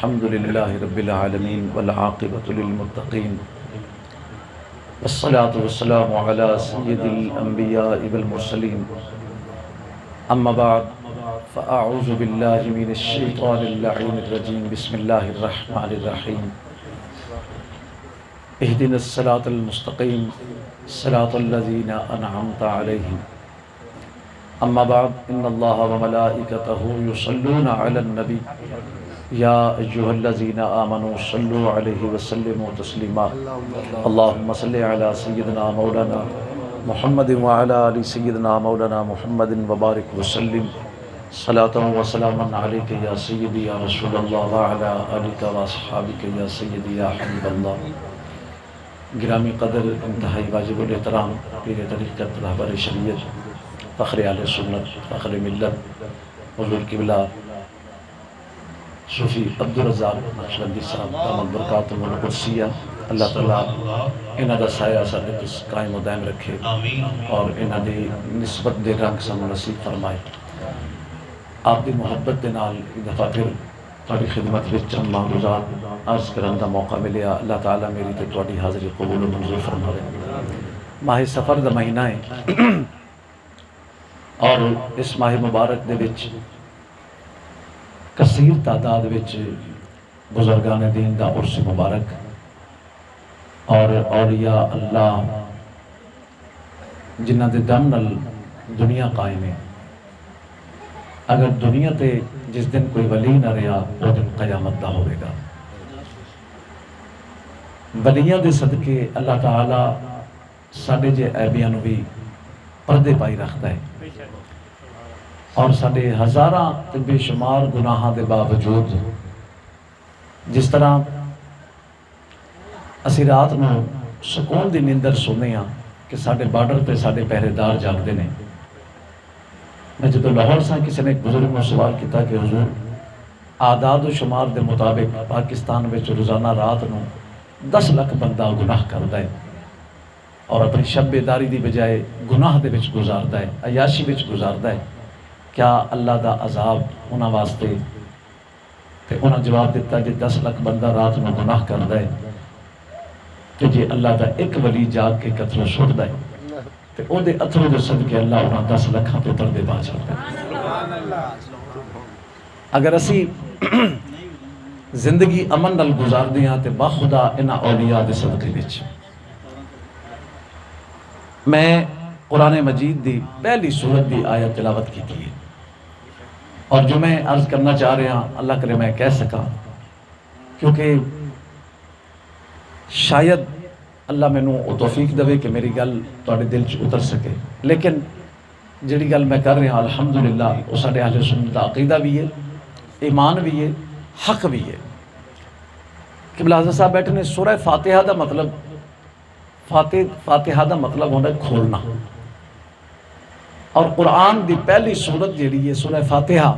الحمد لله رب العالمين والعاقبة للمتقين والصلاة والسلام على سيد الأنبياء والمرسلين أما بعد فأعوذ بالله من الشيطان اللعين الرجيم بسم الله الرحمن الرحيم اهدنا الصراط المستقيم صراط الذين أنعمت عليهم أما بعد إن الله وملائكته يصلون على النبي يا أيها الذين آمنوا صلوا عليه وسلموا تسليما اللهم صل على سيدنا مولانا محمد وعلى آل سيدنا مولانا محمد وبارك وسلم صلاة وسلاما عليك يا سيدي يا رسول الله وعلى آلك وأصحابك يا سيدي يا حبيب الله گرامی قدر انتہائی واجب الاحترام پیر طریقت رہبر شریعت فخر اہل سنت فخر ملت حضور قبلہ صوفی عبدالرزاق نقشبندی صاحب دامت برکاتہم القدسیہ، اللہ تعالیٰ انہاں دا سایہ ساڈے تے قائم و دائم رکھے اور انہاں دی نسبت دے رنگ سانوں نصیب فرمائے۔ آپ دی محبت دے نال ایک دفعہ پھر تہاڈی خدمت وچ چند معروضات عرض کرن دا موقع ملیا۔ اللہ تعالیٰ میری تے تہاڈی حاضری قبول و منظور فرمائے۔ ماہ سفر دا مہینہ ہے اور اس ماہ مبارک دے وچ کثیر تعداد وچ بزرگان دین دا عرس مبارک اور اولیاء اللہ جنہاں دے دم نال دنیا قائم ہے۔ اگر دنیا تے جس دن کوئی ولی نہ رہا وہ دن قیامت دا ہوئے گا۔ ولیاں دے صدقے اللہ تعالیٰ ساڈے جے عیبیاں نو بھی پردے پائی رکھتا ہے اور ساڈے ہزاراں تے بے شمار گناہاں دے باوجود جس طرح اسی رات نو سکون دی نیندر سونے ہاں کہ ساڈے بارڈر تے ساڈے پہرے دار جاگدے نے۔ میں جدو لاہور سا کسی نے ایک بزرگ کو سوال کیتا کہ حضور اعداد و شمار دے مطابق پاکستان وچ روزانہ رات نو 10 لاکھ بندہ گناہ کردا ہے اور اپنی شب بیداری دی بجائے گناہ دے وچ گزاردا ہے، عیاشی وچ گزاردا ہے، کیا اللہ دا عذاب انہاں واسطے؟ تے انہاں جواب دیتا جی 10 لاکھ بندہ رات نو گناہ کردا ہے تے جی اللہ دا ایک ولی جاگ کے قطرہ چھوڑدا ہے تے او دے اتھرو دے صدقے اللہ انہاں 10 لاکھاں تے پردے پا چھڑدا ہے۔ اگر اسی زندگی امن نال گزار دیاں تے باخدا انہاں اولیاء دے صدقے وچ۔ میں قرآن مجید دی پہلی سورت دی آیت تلاوت کی تھی اور جو میں عرض کرنا چاہ رہا ہوں اللہ کرے میں کہہ سکا، کیونکہ شاید اللہ میں نو توفیق دے کہ میری گل تواڈے دل چ اتر سکے، لیکن جڑی گل میں کر رہا ہوں الحمدللہ وہ ساڈے اہل سنت دا عقیدہ بھی ہے، ایمان بھی ہے، حق بھی ہے۔ قبلہ حضرت صاحب بیٹھے نے سورہ فاتحہ دا مطلب فاتحہ دا مطلب ہونا ہے کھولنا، اور قرآن دی پہلی سورت جیڑی ہے سورہ فاتحہ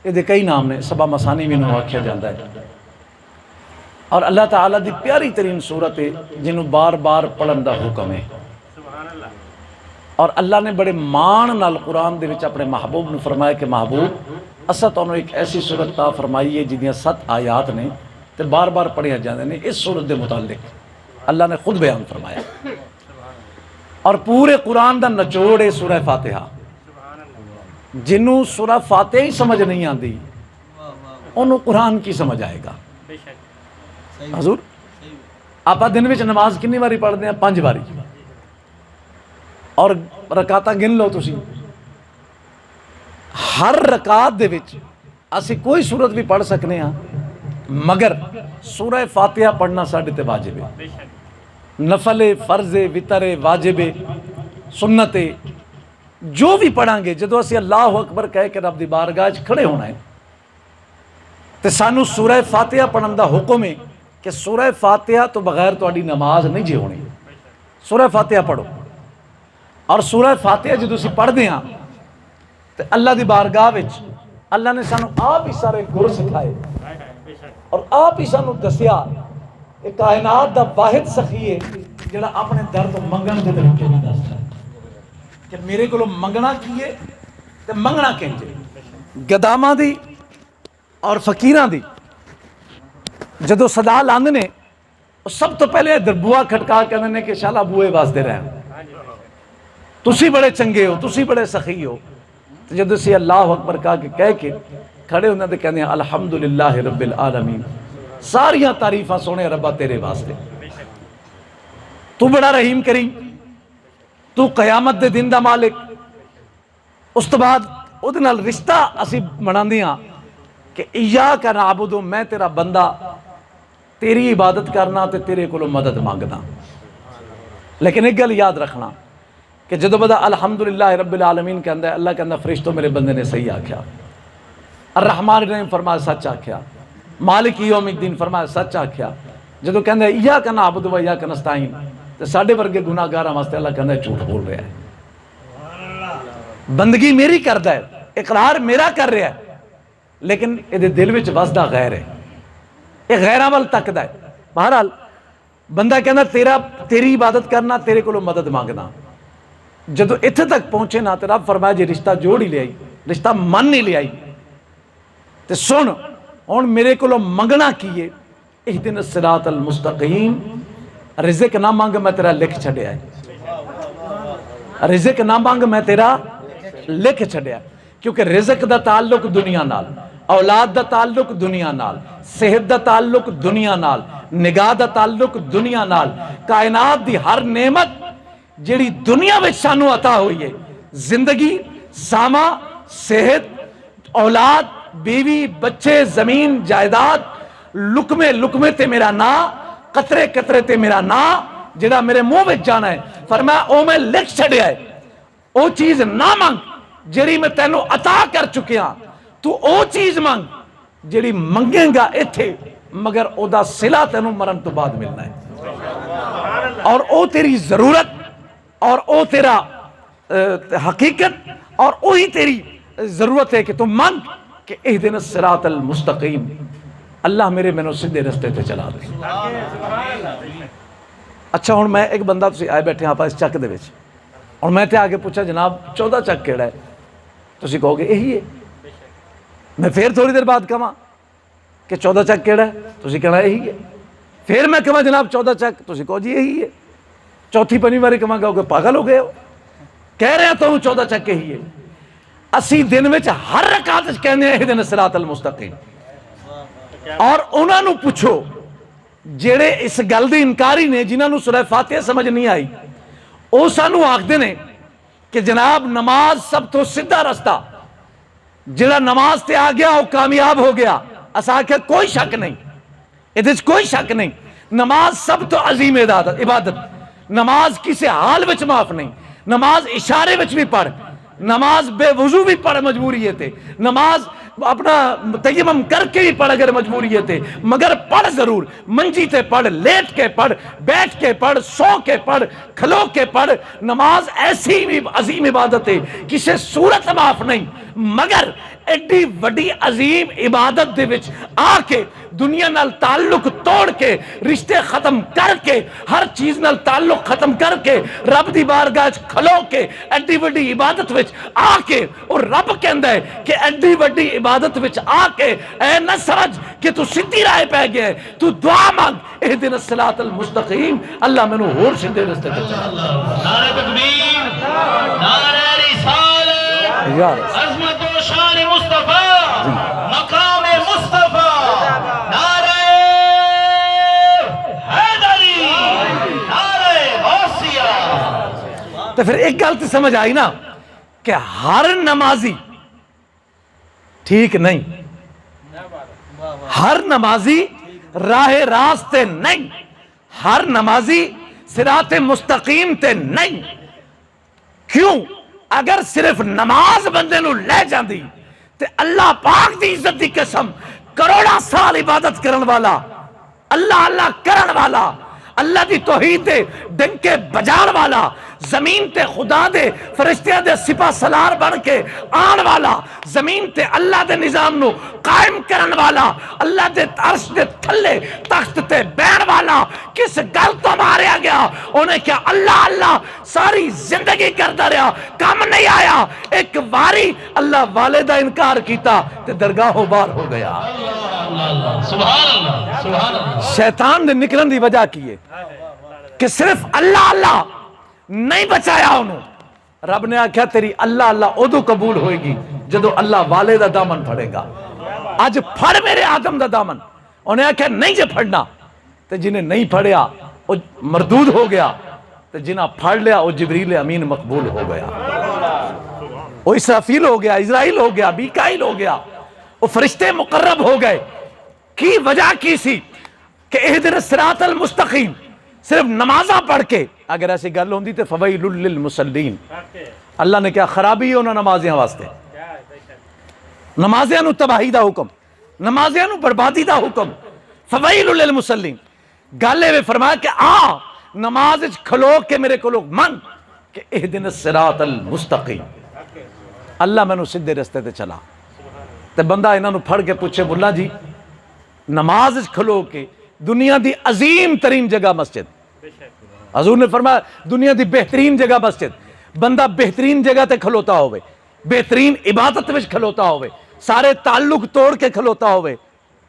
یہ دے کئی نام نے، سبا مسانی بھی انہوں آکھیا جاندہ ہے اور اللہ تعالیٰ دی پیاری ترین سورت ہے جنہوں بار بار پڑھن دا حکم ہے۔ اور اللہ نے بڑے مان نال قرآن دے وچ اپنے محبوب نے فرمایا کہ محبوب اسا تانوں ایک ایسی سورت تا فرمائی ہے جنہاں 7 آیات نے تے بار بار پڑھیا جاندے نے۔ اس سورت دے متعلق اللہ نے خود بیان فرمایا اور پورے قرآن دا نچوڑ ہے سورہ فاتحہ۔ جنہوں سورہ فاتحہ ہی سمجھ نہیں آندی انہوں قرآن کی سمجھ آئے گا۔ حضور آپ دن وچ نماز کنی باری پڑھ دیں؟ 5 باری، اور رکعتاں گن لو تسی، ہر رکعت دے وچ اسی کوئی سورت بھی پڑھ سکنے ہاں مگر سورہ فاتحہ پڑھنا ساڈے تے واجب ہے۔ نفل فرض وطر واجب سنت جو بھی پڑھاں گے جدو اسی اللہ اکبر کہہ کے رب دی بارگاہ وچ کھڑے ہونا ہے تے سانو سورہ فاتحہ پڑھن دا حکم ہے کہ سورہ فاتحہ تو بغیر تہاڈی نماز نہیں جی ہونی۔ سورہ فاتحہ پڑھو اور سورہ فاتحہ جدو اسی پڑھ دیاں تے اللہ دی بارگاہ وچ اللہ نے سانو آپ ہی سارے گر سکھائے اور آپ ہی سانو دسیا ایک کائنات دا واحد سخی ہے جڑا اپنے درد منگن دے طریقے بھی دستا ہے کہ میرے کو منگنا کیے تے منگنا کینجے۔ گداماں دی اور فقیراں دی جدو صدا لاندے نے سب تو پہلے ادھر بوا کھٹکا کہندے نے کہ شالا بوئے واسطے رہن، تسی بڑے چنگے ہو، تسی بڑے سخی ہو. تو جدو سی اللہ اکبر کہہ کے کھڑے ہونے دے کہندے ہیں الحمدللہ رب العالمین، ساریاں تعریفاں سونے ربا تیرے واسطے، تو بڑا رحیم کریم، تو قیامت دے دن دا مالک. اس تو بعد اودے نال رشتہ اسی بناندیاں کہ ایاک نعبد، میں تیرا بندہ، تیری عبادت کرنا تے تیرے کولو مدد مانگنا. لیکن ایک گل یاد رکھنا کہ جدو بدا الحمدللہ رب العالمین کہندا ہے، اللہ کہندا فرشتوں میرے بندے نے صحیح آکھیا، الرحمن الرحیم فرمایا سچ آکھیا، مالک یوم الدین فرمایا سچ آکھیا. جدو کہندا ہے ایاک نعبد و ایاک نستعین، تے ساڈے ورگے گناہگاراں واسطے اللہ کہندا ہے جھوٹ بول رہا ہے، بندگی میری کردا ہے، اقرار میرا کر رہا ہے، لیکن یہ دل وچ وسدا غیر ہے، یہ غیراں ول تکدا ہے. بہرحال بندہ کہندا تیری عبادت کرنا، تیرے کولو مدد مانگنا. جدو اتنے تک پہنچے نا تو رب فرمایا جی رشتہ جوڑ ہی لے آئی، رشتہ من نہیں لے آئی تے سن ہن میرے کولو منگنا کیے، اہدنا الصراط المستقیم. رزق نہ مانگ میں تیرا لکھ چھڈیا ہے، رزق نہ مانگ میں تیرا لکھ چھڈیا، کیونکہ رزق دا تعلق دنیا نال، اولاد دا تعلق دنیا نال، صحت دا تعلق دنیا نال، نگاہ دا تعلق دنیا نال. کائنات دی ہر نعمت جیڑی دنیا میں سانو عطا ہوئی ہے، زندگی، ساما، صحت، اولاد، بیوی، بچے، زمین، جائیداد، لقمے لقمے تے میرا نا، قطرے قطرے تے میرا نا جڑا میرے منہ میں جانا ہے. فرمایا او میں لکھ چھڑیا ہے، او چیز نہ مانگ جیڑی میں تینو عطا کر چکیا، تو او چیز مانگ جیڑی منگیں گا ایتھے مگر او دا صلہ تینو مرن تو بعد ملنا ہے، اور او تیری ضرورت اور او تیرا حقیقت اور وہی تیری ضرورت ہے کہ تم مانگ کہ اہدنا الصراط المستقیم، اللہ میرے مینوں سیدھے رستے تے چلا دے. اچھا ہن میں ایک بندہ تسی آئے بیٹھے آپ اس چک دے وچ، اور میں تے آگے پوچھا جناب 14 چک کیڑا ہے؟ تسی کہو گے یہی ہے. میں پھر تھوڑی دیر بعد کہاں کہ 14 چک کیڑا ہے؟ تسی کہنا یہی ہے. پھر میں کہاں جناب 14 چک، تسی کہو جی یہی ہے. چوتھی پنجویں باری کہاں گا کہ پاگل ہو گئے ہو، کہہ رہے ہیں تو 14 چک یہی ہے. اسی دن میں ہر رکعت وچ کہنے ہیں اہدنا الصراط المستقیم. اور انہاں نو پوچھو جیڑے اس گل دی انکاری نے، جنہاں نو سورہ فاتحہ سمجھ نہیں آئی، او سانو آکھدے نے کہ جناب نماز سب تو سیدھا رستہ، جڑا نماز تے آ گیا وہ کامیاب ہو گیا. اسا کہ کوئی شک نہیں، ادھے کوئی شک نہیں، نماز سب تو عظیم عبادت. نماز کسی حال وچ معاف نہیں، نماز اشارے وچ بھی پڑھ، نماز بے وضو بھی پڑھ مجبوری ہے، نماز اپنا تیمم کر کے ہی پڑھ اگر مجبوری ہے، مگر پڑھ ضرور، منجی تے پڑھ، لیٹ کے پڑھ، بیٹھ کے پڑھ، سو کے پڑھ، کھلو کے پڑھ. نماز ایسی بھی عظیم عبادت ہے کسی صورت معاف نہیں، مگر ایڈی وڈی عظیم عبادت دے وچ آ کے دنیا نال تعلق توڑ کے، رشتے ختم کر کے، ہر چیز نال تعلق ختم کر کے، رب دی بارگاہ وچ کھلو کے ایڈی وڈی عبادت وچ آ کے، اور رب کہندا ہے کہ ایڈی وڈی عبادت وچ آ کے اے نہ سمجھ کہ تو سیدھی راہ پہ گیا ہے، تو دعا مانگ اہدنا الصراط المستقیم، اللہ مینوں ہور سیدھے رستے تے چلا. نعرہ تکبیر، نعرہ رسالت، عظمت و شان مصطفیٰ، مقام مصطفیٰ، نعرہ حیدری، نعرہ غوثیہ. تو پھر ایک گل تو سمجھ آئی نا کہ ہر نمازی ٹھیک نہیں، ہر نمازی راہ راستے نہیں، ہر نمازی صراط مستقیم تے نہیں. کیوں؟ اگر صرف نماز بندے نو لے جاندی تے اللہ پاک دی عزت دی قسم کروڑا سال عبادت کرن والا، اللہ اللہ کرن والا، اللہ دی توحید دے ڈنکے بجان والا، زمین تے خدا دے فرشتیاں دے سپاہ سالار بن کے آن والا، زمین تے اللہ دے نظام نو قائم کرن والا، اللہ دے عرش دے تھلے تخت تے بیٹھ والا کس گل تو ماریا گیا؟ انہیں کیا اللہ اللہ ساری زندگی کرتا رہا، کم نہیں آیا، ایک واری اللہ والے دا انکار کیتا تے درگاہوں بار ہو گیا۔ سبحان اللہ سبحان اللہ۔ شیطان دے نکلن دی وجہ کی ہے کہ صرف اللہ اللہ نہیں بچایا انہوں۔ رب نے آکھیا تیری اللہ اللہ ادو قبول ہوئے گی جدو اللہ والے دا دامن پھڑے گا۔ آج پھڑ میرے آدم دا دامن، انہیں آکھیا نہیں جے پھڑنا، تو جنہیں نہیں پھڑیا وہ مردود ہو گیا، تو جنہیں پھڑ لیا وہ جبریل امین مقبول ہو گیا، وہ اسرافیل ہو گیا، اسرائیل ہو گیا، میکائیل ہو گیا، وہ فرشتے مقرب ہو گئے۔ کی وجہ کی سی کہ اہدنا الصراط المستقیم صرف نمازہ پڑھ کے اگر ایسی گل ہوندی تو فویل للمصلین، اللہ نے کیا خرابی ہے انہوں نمازیاں واسطے، نمازیاں نو تباہی دا حکم، نمازیاں نو بربادی دا حکم، فویل للمصلین۔ گالے میں فرمایا کہ نماز کھلو کے میرے کو لوگ من کہ اہدنا الصراط المستقیم، اللہ میں نو سدھے رستے تے چلا۔ تے بندہ انہاں نو پڑھ کے پوچھے ملا جی نماز کھلو کے دنیا دی عظیم ترین جگہ مسجد، حضور نے فرمایا دنیا دی بہترین جگہ مسجد، بندہ بہترین جگہ تے کھلوتا ہوئے، بہترین عبادت وچ کھلوتا ہوئے، سارے تعلق توڑ کے کھلوتا ہوئے،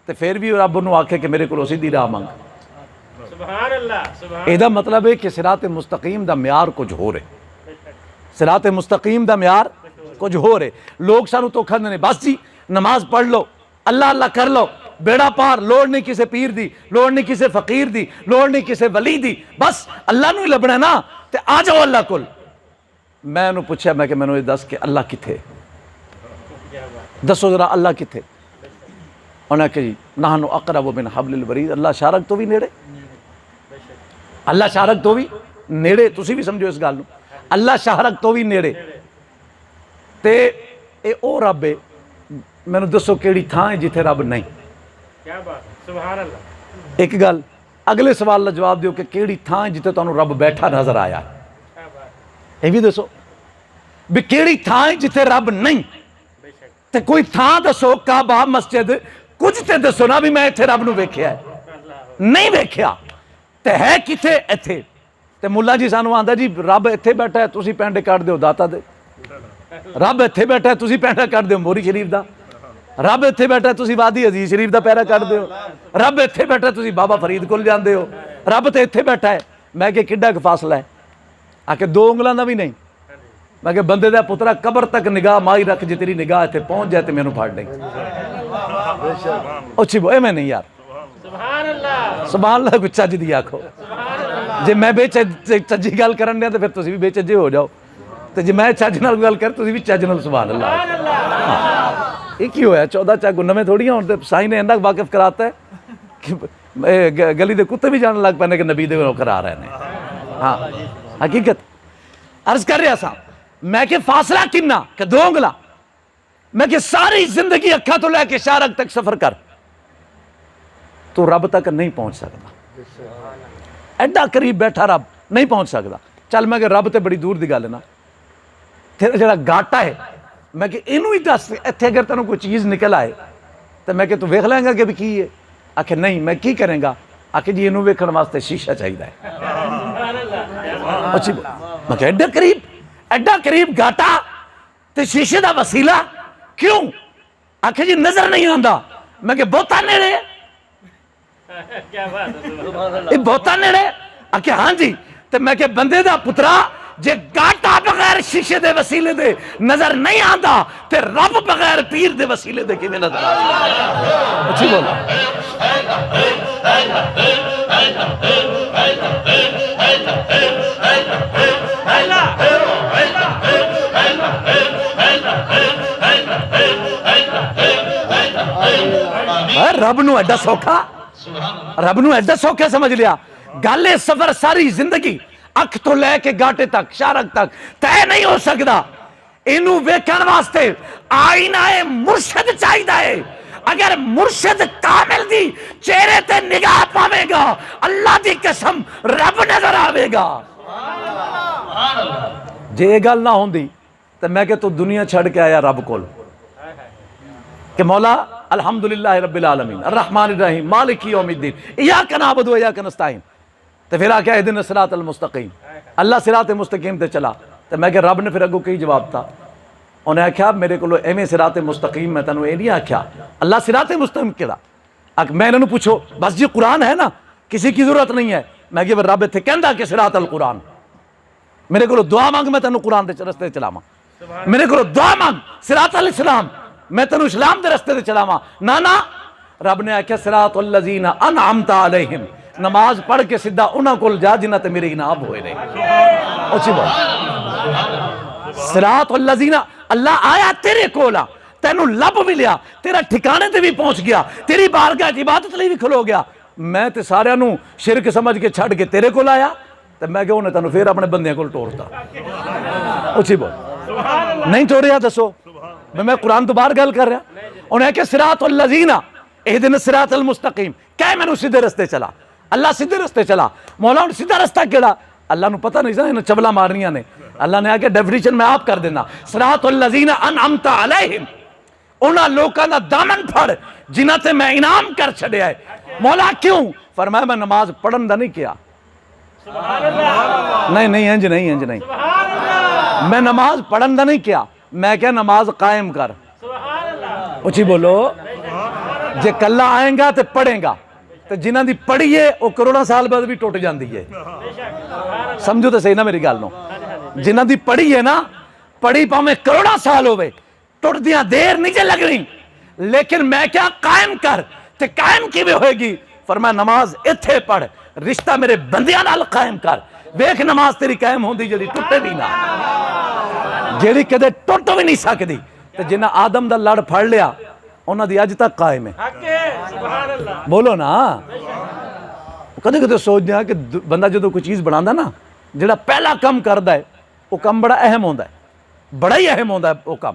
تے پھر بھی رب انہوں آکھے کہ میرے کو سیدھی راہ مانگ۔ سبحان اللہ سبحان یہ دا مطلب ہے کہ صراط مستقیم دا معیار کچھ ہو رہے، صراط مستقیم دا معیار کچھ ہو رہے۔ لوگ سانو تو کھندنے بس جی نماز پڑھ لو، اللہ اللہ کر لو، بیڑا پار، لوڑ نہیں کسے پیر دی، لوڑ نہیں کسے فقیر دی، لوڑ نہیں کسے ولی دی، بس اللہ نو ہی لبنا نا تے آ جاؤ اللہ کل۔ میں انہوں پوچھا میں کہ میں نے دس کہ اللہ کتھے، دسو ذرا اللہ کتھے؟ انہوں نے کہ جی نحن اقرب من حبل الورید، اللہ شارک تو بھی نیڑے، اللہ شارک تو بھی نیڑے، تسی بھی سمجھو اس گل نو، اللہ شارک تو بھی نیڑے۔ تے اے او رب ہے، میں نے دسو کیڑی تھاں ہے جتھے رب نہیں؟ کیا بات، سبحان اللہ ایک گل اگلے سوال کا جواب دیو کہ کیڑی تھاں ہے جتھے تانوں رب بیٹھا نظر آیا؟ کیا بات، یہ بھی دسو بھی کیڑی تھاں ہے جتھے رب نہیں؟ بے شک تے کوئی تھاں دسو، کعبہ، مسجد، کچھ تے دسو نا بھی میں ایتھے رب نو ویکھیا ہے، نہیں ویکھیا تے ہے کتھے؟ ایتھے۔ تے ملا جی سانو آندا جی رب ایتھے بیٹھا ہے تسی پینڈے کٹ دیو داتا دے، رب ایتھے بیٹھا ہے تسی پینڈا کٹ دیو موری شریف دا، رب ایتھے بیٹھا ہے تسی وادی عزیز شریف دا پیرا کٹ دیو، رب ایتھے بیٹھا ہے تسی بابا فرید کول جاندے ہو، رب تے ایتھے بیٹھا ہے۔ میں کہ کڈا کہ فاصلہ ہے؟ آ کے 2 انگلاں دا بھی نہیں۔ میں کہ بندے دا پترا قبر تک نگاہ مائی رکھ، جی تیری نگاہ ایتھے پہنچ جائے تے مینوں پھڑ لیں۔ اچھی بو اے میں نہیں یار، سبحان اللہ سبحان اللہ کوئی چج دی آکھو، جے میں بے چجی گل کرن دیا تے پھر تسی بھی بے چجے ہو جاؤ، تے جے میں چج نال گل کر تسی بھی چج نال سبحان اللہ۔ یہ کی ہویا 14 چاہ گنمے تھوڑی ہیں، سائیں نے اندک واقف کراتا ہے کہ گلی دے کتے بھی جان لگ پہنے کہ نبی دے کرا رہے ہیں۔ ہاں حقیقت عرض کر رہا سا میں کہ فاصلہ کننا کہ 2 انگلا، میں کہ ساری زندگی اکھا تو لے کے شارک تک سفر کر تو رب تک نہیں پہنچ سکتا، ایڈا قریب بیٹھا رب نہیں پہنچ سکتا۔ چل میں کہ رب تے بڑی دور دی گل ہے نا، تیرا جڑا گاٹا ہے میں کہ انہوں ہی دس ایتھے اگر تینوں کوئی چیز نکل آئے تو میں کہ تو ویکھ لیں گا کہ بھی کی ہے؟ آکھے نہیں میں کی کریں گا؟ آکھے جی انہوں ویکھن واسطے شیشہ چاہیے ہے۔ میں کہ ایڈا قریب گاٹا تے شیشے دا وسیلہ کیوں؟ آکھے جی نظر نہیں آندا۔ میں کہ بہتا نیڑے، کیا بات ہے، سبحان اللہ یہ بہتا نیڑے؟ آکھے ہاں جی۔ تے میں کہ بندے دا پترا جے گاٹا بغیر شیشے دے وسیلے دے نظر نہیں آندا تے رب بغیر پیر دے وسیلے دے کی نظر آندا؟ اچھی بول۔ رب نو ایڈا سوکھا، رب نو ایڈا سوکھا سمجھ لیا؟ گالے سفر ساری زندگی اکھ تو لے کے گاٹے تک شارک تک طے نہیں ہو سکتا۔ انہوں ویکھن واسطے آئینہ مرشد چاہیے ہے۔ اگر مرشد کامل دی چہرے تے نگاہ پاوے گا اللہ دی قسم رب نظر آوے گا۔ سبحان اللہ ਜੇ ਇਹ ਗੱਲ ਨਾ ਹੁੰਦੀ ਤੇ ਮੈਂ ਕਿ ਤੂੰ ਦੁਨੀਆ ਛੱਡ ਕੇ ਆਇਆ ਰੱਬ ਕੋਲ کہ مولا الحمدللہ رب العالمین الرحمن الرحیم مالک یوم الدین ایاک نعبد و ایاک نستعین تو پھر آکے اہدنا الصراط المستقیم اللہ صراط مستقیم تے چلا تو میں کہ رب نے پھر اگو کئی جواب تھا انہیں آکھیا میرے کو ایویں صراط مستقیم میں تنو اے نہیں آکھیا اللہ صراط مستقیم کہا میں انہوں پوچھو بس جی قرآن ہے نا کسی کی ضرورت نہیں ہے میں کہ رب تھے کہندا کہ صراط القرآن میرے کو دعا مانگ میں تنو قرآن دے رستے چلاما میرے کو دعا مانگ صراط الاسلام میں تنو اسلام دے رستے دے چلاما نا رب نے آکھیا صراط الذین انعمت علیہم نماز پڑھ کے سدھا انہاں کول جا جنہاں تے میرے انعام ہوئے رہے اچھی بات صراط الذین اللہ آیا تیرے کولا تینوں لب بھی لیا تیرا ٹھکانے تے بھی پہنچ گیا تیری بارگاہ عبادت لئی بھی کھلو گیا میں تے سارے نو شرک سمجھ کے چھڑ کے تیرے کول آیا تے میں کہ انہیں تینوں پھر اپنے بندیاں کول ٹورتا اچھی بات نہیں ٹوریا دسو میں قرآن تو باہر گل کر رہا انہیں کہ صراط الذین اہدنا الصراط المستقیم کہ میں نے سیدھے رستے چلا اللہ سیدھے رستے چلا مولا انہیں سیدھا رستہ کیڑا اللہ نو پتہ نہیں سا انہیں چبلا مارنیاں نے اللہ نے آکے ڈیفینیشن میں آپ کر دینا صراط الذین انعمت علیہم انہاں لوکاں دا دامن پھڑ جنہاں تے میں انعام کر چھڑیا ہے مولا کیوں فرمایا میں نماز پڑھن دا نہیں کیا نہیں انج نہیں میں نماز پڑھن دا نہیں کیا میں کیا نماز قائم کر اچھی بولو جے کلہ آئیں گا تے پڑھیں گا تو جنہاں دی پڑھی ہے وہ کروڑا سال بعد بھی ٹوٹ جاندی ہے سمجھو تو صحیح نا میری گل نو جنہاں دی پڑھی ہے نا پڑھی پاویں کروڑا سال ہوئے ٹوٹ دیاں دیر نہیں جے لگنی لیکن میں کیا قائم کر تے قائم کی بھی ہوئے گی فرمایا نماز اتھے پڑھ رشتہ میرے بندیاں نال قائم کر ویکھ نماز تیری قائم ہوندی جڑی ٹوٹے بھی نہ جیڑی کدے ٹوٹ بھی نہیں سکتی تو جنہ آدم دا لڑ پھڑ لیا انہاں دی اج تک قائم ہے بولو نا کدے کدے سوچ دیا کہ بندہ جدو کوئی چیز بنانا نا جڑا پہلا کم کردا ہے وہ کم بڑا اہم ہوندا ہے بڑا ہی اہم ہوندا ہے وہ کم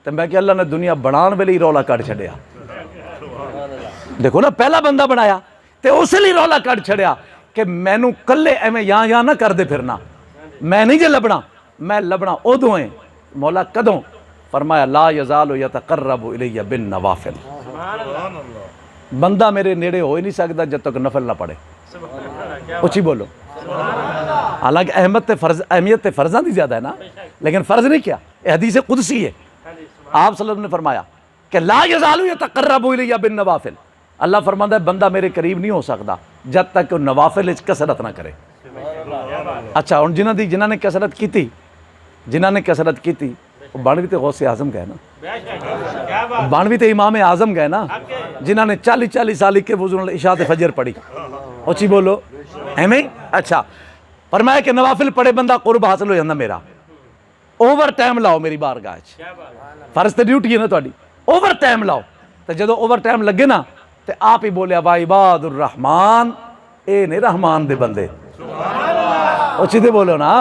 تو میں کہ اللہ نے دنیا بنان ویلے ہی رولا کٹ چھڑیا دیکھو نا پہلا بندہ بنایا تے اس لیے رولا کٹ چھڑیا کہ مینوں کلے ایویں یہاں نہ کر دے پھرنا میں نہیں جے لبنا میں لبنا ادوں ہے مولا کدوں فرمایا لا یزال یتقرب الی بالنوافل بندہ میرے نیڑے ہو ہی نہیں سکتا جب تک نفل نہ پڑھے اچھی بولو حالانکہ اہمیت تے فرضاں دی زیادہ ہے نا لیکن فرض نہیں کیا یہ حدیث قدسی ہے آپ صلی اللہ علیہ وسلم نے فرمایا کہ لا یزال یتقرب الی بالنوافل اللہ فرماتا ہے بندہ میرے قریب نہیں ہو سکتا جب تک کہ وہ نوافل وچ کثرت نہ کرے اچھا ہن جنہاں نے کثرت کیتی جنہاں نے کثرت کیتی وہ بن بھی تو غوث اعظم گئے نا بن بھی تو امام اعظم گئے نا جنہاں نے 40 سال کے وضو نال عشاء تے فجر پڑھی اچھی بولو ایویں اچھا فرمایا کہ نوافل پڑھے بندہ قرب حاصل ہو جاتا میرا اوور ٹائم لاؤ میری بارگاہ وچ فرض تے ڈیوٹی ہے نا تہاڈی اوور ٹائم لاؤ تے جدوں اوور ٹائم لگے نا تے آپ ہی بولیا وا عباد الرحمان اے نے رحمان دے بندے اچھی تے بولو نا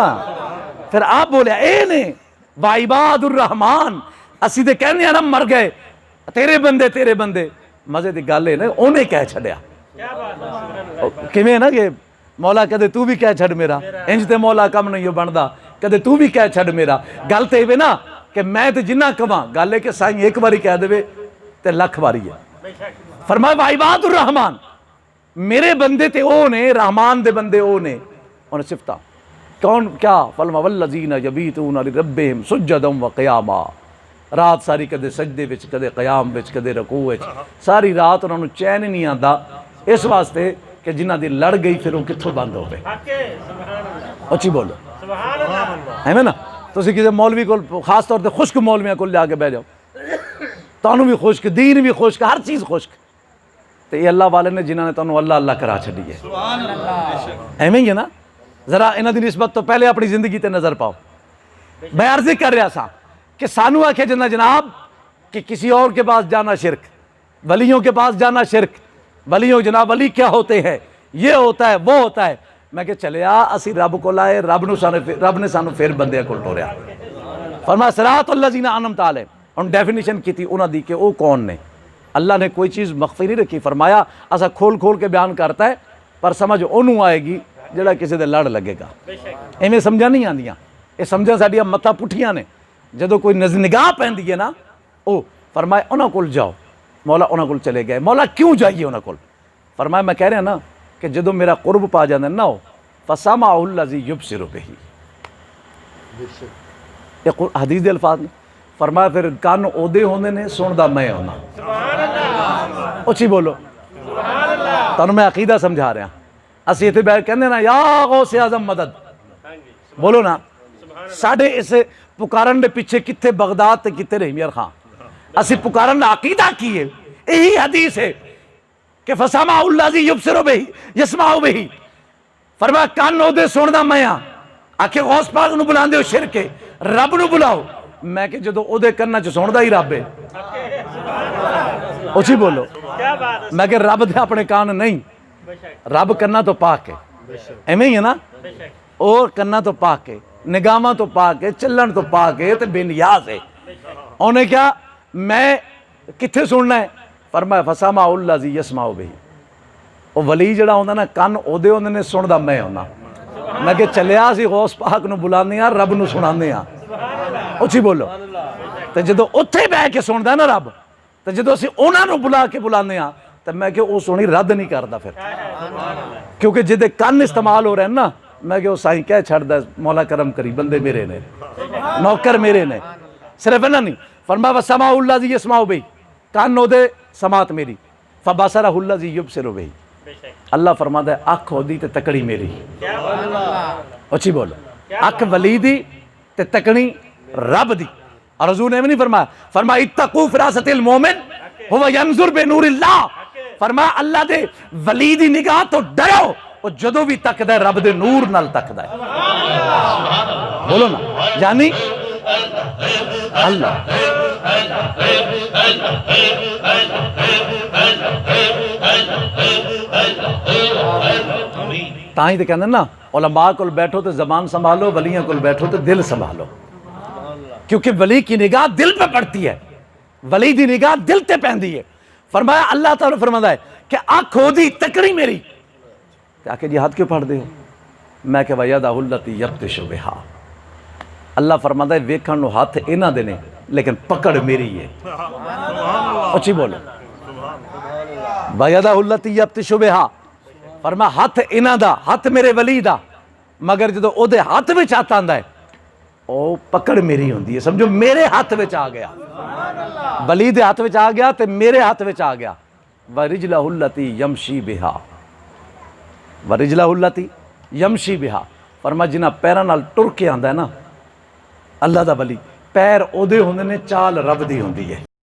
پھر آپ بولیا اے نے وا عباد الرحمان اسی تے کہنے ہیں نا مر گئے تیرے بندے مزے دی گل ہے نا انہیں کہہ چھڑیا کیویں ہے نا کہ مولا کدے تو بھی کہہ چھڑ میرا انج تے مولا کم نہیں بندا کدے تو بھی کہہ چھڑ میرا گل تے ایویں نا کہ میں تے جنہ کواں گل ہے کہ سائیں ایک باری کہہ دے تے لکھ باری ہے فرمایا وا عباد الرحمان میرے بندے تے او نے رحمان دے بندے او نے انہیں صفتہ کون کیا فلما والذین یبیتون لربہم سجدا وقیاما رات ساری کدے سجدے وچ کدے قیام وچ کدے رکوع وچ ساری رات انہوں چین نہیں آندا اس واسطے کہ جنہ دی لڑ گئی پھر وہ کتھوں بند ہو گئے اچھی بولو ہے نا تسی کسی مولوی کو خاص طور تے خشک مولویاں کو جا کے بہ جاؤ تانوں بھی خشک دین بھی خشک ہر چیز خشک تو یہ اللہ والے نے جنہوں نے تانوں اللہ اللہ کرا چھڑی ہے ایویں ہی ہے نا ذرا انہاں دی نسبت تو پہلے اپنی زندگی تے نظر پاؤ میں عرض کر رہا سا کہ سانو آکھے جناب کہ کسی اور کے پاس جانا شرک ولیوں کے پاس جانا شرک ولیوں جناب ولی کیا ہوتے ہیں یہ ہوتا ہے وہ ہوتا ہے میں کہ چلے اسی رب کو لائے رب نے سانو پھر بندے کو ٹوریا فرمایا صراط الذین انعمت علیہم ہن ڈیفینیشن کی تھی انہاں دی کہ وہ کون نے اللہ نے کوئی چیز مخفی نہیں رکھی فرمایا ایسا کھول کے بیان کرتا ہے پر سمجھ انہوں آئے گی جڑا کسی دے لڑ لگے گا ایویں سمجھا نہیں آندیاں یہ سمجھا ساڈیاں متاں پٹھیاں نے جدو کوئی نگاہ پیندی ہے نا او فرمایا انہاں کول جاؤ مولا انہاں کول چلے گئے مولا کیوں جائیے انہاں کول فرمایا میں کہہ رہا نا کہ جدو میرا قرب پا جاندے نا ہو فسمعہ الذی یبصر بہ یہ حدیث دے الفاظ نے فرمایا پھر کان اودے ہوندے نے سندا میں ہونا اچھی بولو تانوں میں عقیدہ سمجھا رہا اسی اتنے بیٹھ کہندے نا یا غوث اعظم مدد بولو نا ساڈے اس پکارن دے پیچھے کتنے بغداد تے کتنے رحمیار خان اسی پکارن دا عقیدہ کی ہے یہی حدیث ہے کہ فسمعہ الذی یبصر بہ یسمع بہ فرمایا کان اودے سندا میں ہاں آکھے غوث پاک نو بلاندے ہو شرک ہے رب نو بلاؤ میں کہ جدو اودے کرنا چ سندا ہی رب ہے اچھی بولو میں کہ رب دے اپنے کان نہیں رب کرنا تو پاک ہے ایویں ہی ہے نا اور کرنا تو پاک ہے نگاہاں تو پاک ہے چلن تو پاک ہے تے بے نیاز ہے انہیں کیا میں کتھے سننا ہے فرمایا فسمعہ الذی یسمع بہ وہ ولی جڑا ہوندا نا کان اودے ہوندے نے سندا میں ہونا میں کہ چلیا سی غوث پاک نو بلانے ہاں رب نو سنانے ہاں اچھی بولو تے جدو اتھے بہ کے سندا نا رب تے جدو اسی انہاں نو بلا کے بلانے ہاں تے میں کہ وہ سونی رد نہیں کردا پھر کیونکہ جدے کان استعمال ہو رہے ہیں نا میں کہ وہ سائیں کہہ چھڑدا مولا کرم کری بندے میرے نے نوکر میرے نے صرف ہے نا نہیں فرمایا وسمعہ الذی یسمع بہ کان اودے سماعت میری فبصرہ الذی یبصر بہ اللہ فرماتا ہے اکھ ہو دی تے تکڑی میری اچھی بولو اکھ ولی دی تے تکڑی رب دی اور حضور نے نہیں فرمایا اتقوا فراست المومن هو ينظر بنور اللہ فرمایا اللہ دے ولی دی نگاہ تو ڈرو وہ جدو بھی تکدا ہے رب دے نور نال تکدا ہے بولو نا یعنی اللہ تاں ہی تے کہندے نا علماء کول بیٹھو تے زبان سنبھالو ولیاں کول بیٹھو تے دل سنبھالو کیونکہ ولی کی نگاہ دل پہ پڑتی ہے ولی دی نگاہ دل تے پہندی ہے فرمایا اللہ تعالیٰ فرماتا ہے کہ آنکھ ہو دی تکڑی میری کہ آکے جی ہاتھ کیوں پھاڑ دے ہو میں کہ وَيَدَهُ الَّتِي يَبْطِشُ بِهَا اللہ فرماتا ہے ویکھن نو ہاتھ انہاں دے نے لیکن پکڑ میری ہے اچھی بولو وَيَدَهُ الَّتِي يَبْطِشُ بِهَا فرمایا ہاتھ انہاں دا ہاتھ میرے ولی دا مگر جدو او دے ہاتھ وچ آتا ہوندا ہے او پکڑ میری ہوندی ہے سمجھو میرے ہاتھ وچ آ گیا ولی دے ہاتھ وچ آ گیا تے میرے ہاتھ وچ آ گیا وَرِجْلَهُ الَّتِي يَمْشِي بِهَا وَرِجْلَهُ الَّتِي يَمْشِي بِهَا فرمایا جنہاں پیراں نال ٹر کے آندا ہے نا اللہ دا ولی پیر اودے ہوندے نے چال رب دی ہوندی ہے